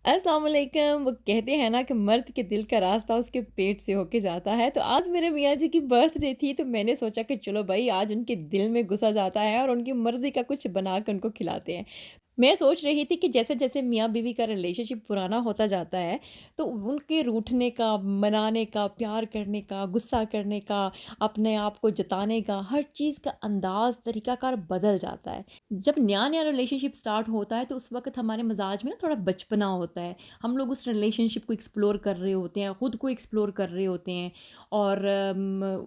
अस्सलाम वालेकुम। वो कहते हैं ना कि मर्द के दिल का रास्ता उसके पेट से होके जाता है। तो आज मेरे मियाँ जी की बर्थडे थी, तो मैंने सोचा कि चलो भई आज उनके दिल में घुसा जाता है और उनकी मर्ज़ी का कुछ बना के उनको खिलाते हैं। मैं सोच रही थी कि जैसे-जैसे मियाँ-बीवी का रिलेशनशिप पुराना होता जाता है, तो उनके रूठने का, मनाने का, प्यार करने का, गुस्सा करने का, अपने आप को जताने का, हर चीज़ का अंदाज़, तरीक़ाकार बदल जाता है। जब नया-नया रिलेशनशिप स्टार्ट होता है तो उस वक़्त हमारे मिज़ाज में ना थोड़ा बचपना होता है। हम लोग उस रिलेशनशिप को एक्सप्लोर कर रहे होते हैं, खुद को एक्सप्लोर कर रहे होते हैं और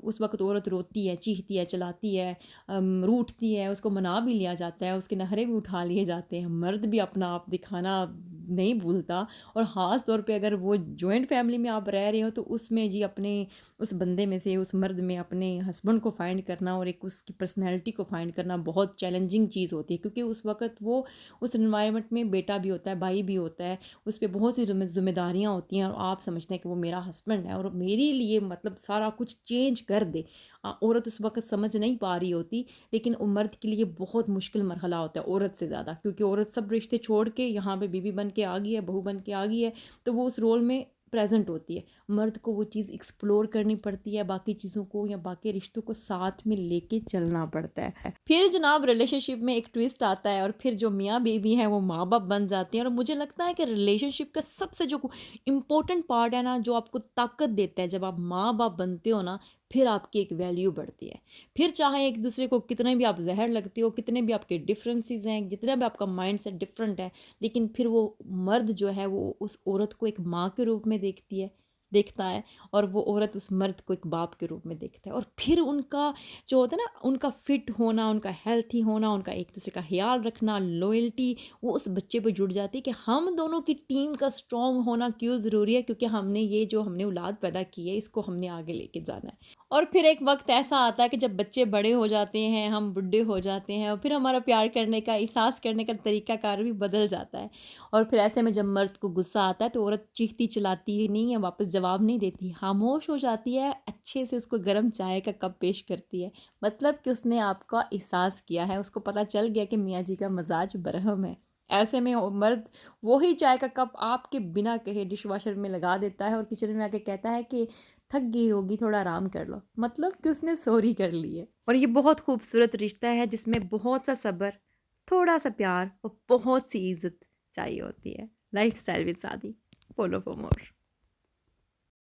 उस वक़्त औरत रोती है, चीखती है, चिल्लाती है, रूठती है, उसको मना भी लिया जाता है, उसके नखरे भी उठा लिए जाते हैं। मर्द भी अपना आप दिखाना नहीं भूलता और ख़ास तौर पे अगर वो जॉइंट फैमिली में आप रह रहे हो तो उसमें जी अपने उस बंदे में से, उस मर्द में अपने हस्बैंड को फाइंड करना और एक उसकी पर्सनैलिटी को फाइंड करना बहुत चैलेंजिंग चीज़ होती है, क्योंकि उस वक़्त वो उस एनवायरनमेंट में बेटा भी होता है, भाई भी होता है, उस पे बहुत सी ज़िम्मेदारियाँ होती हैं और आप समझते हैं कि वो मेरा हस्बैंड है और मेरे लिए मतलब सारा कुछ चेंज कर दे। औरत उस वक़्त समझ नहीं पा रही होती, लेकिन वो मर्द के लिए बहुत मुश्किल मरहला होता है औरत से ज़्यादा, क्योंकि औरत सब रिश्ते छोड़ के यहाँ पे बीवी बन के आ गई है, बहू बन के आ गई है, तो वो उस रोल में प्रेज़ेंट होती है। मर्द को वो चीज़ एक्सप्लोर करनी पड़ती है, बाकी चीज़ों को या बाकी रिश्तों को साथ में लेके चलना पड़ता है। फिर जनाब रिलेशनशिप में एक ट्विस्ट आता है और फिर जो मियाँ-बीवी हैं वो माँ-बाप बन जाते हैं और मुझे लगता है कि रिलेशनशिप का सबसे जो इम्पोर्टेंट पार्ट है ना, जो आपको ताकत देता है, जब आप माँ-बाप बनते हो ना, फिर आपकी एक वैल्यू बढ़ती है। फिर चाहे एक-दूसरे को कितने भी आप ज़हर लगते हो, कितने भी आपके डिफरेंसेस हैं, जितना भी आपका माइंडसेट डिफरेंट है, लेकिन फिर वो मर्द जो है वो उस औरत को एक माँ के रूप में देखता है और वो औरत उस मर्द को एक बाप के रूप में देखता है और फिर उनका जो होता है ना, उनका फिट होना, उनका हेल्थी होना, उनका एक-दूसरे का ख़्याल रखना, लॉयल्टी, वो उस बच्चे पे जुड़ जाती है कि हम दोनों की टीम का स्ट्रॉन्ग होना क्यों ज़रूरी है, क्योंकि हमने ये जो हमने औलाद पैदा की है, इसको हमने आगे लेके जाना है। और फिर एक वक़्त ऐसा आता है कि जब बच्चे बड़े हो जाते हैं, हम बुड्ढे हो जाते हैं और फिर हमारा प्यार करने का, एहसास करने का तरीक़ाकार भी बदल जाता है। और फिर ऐसे में जब मर्द को गुस्सा आता है तो औरत चीखती-चिल्लाती ही नहीं है, वापस जवाब नहीं देती, खामोश हो जाती है, अच्छे से उसको गरम चाय का कप पेश करती है। मतलब कि उसने आपका एहसास किया है, उसको पता चल गया कि मियाँ जी का मिज़ाज बरहम है। ऐसे में वो मर्द वही चाय का कप आपके बिना कहे डिशवॉशर में लगा देता है और किचन में आके कहता है कि थक गई होगी, थोड़ा आराम कर लो। मतलब कि उसने सॉरी कर ली है। और ये बहुत खूबसूरत रिश्ता है जिसमें बहुत सा सब्र, थोड़ा-सा प्यार और बहुत सी इज़्ज़त चाहिए होती है। लाइफ़स्टाइल विद सादी। Follow for more.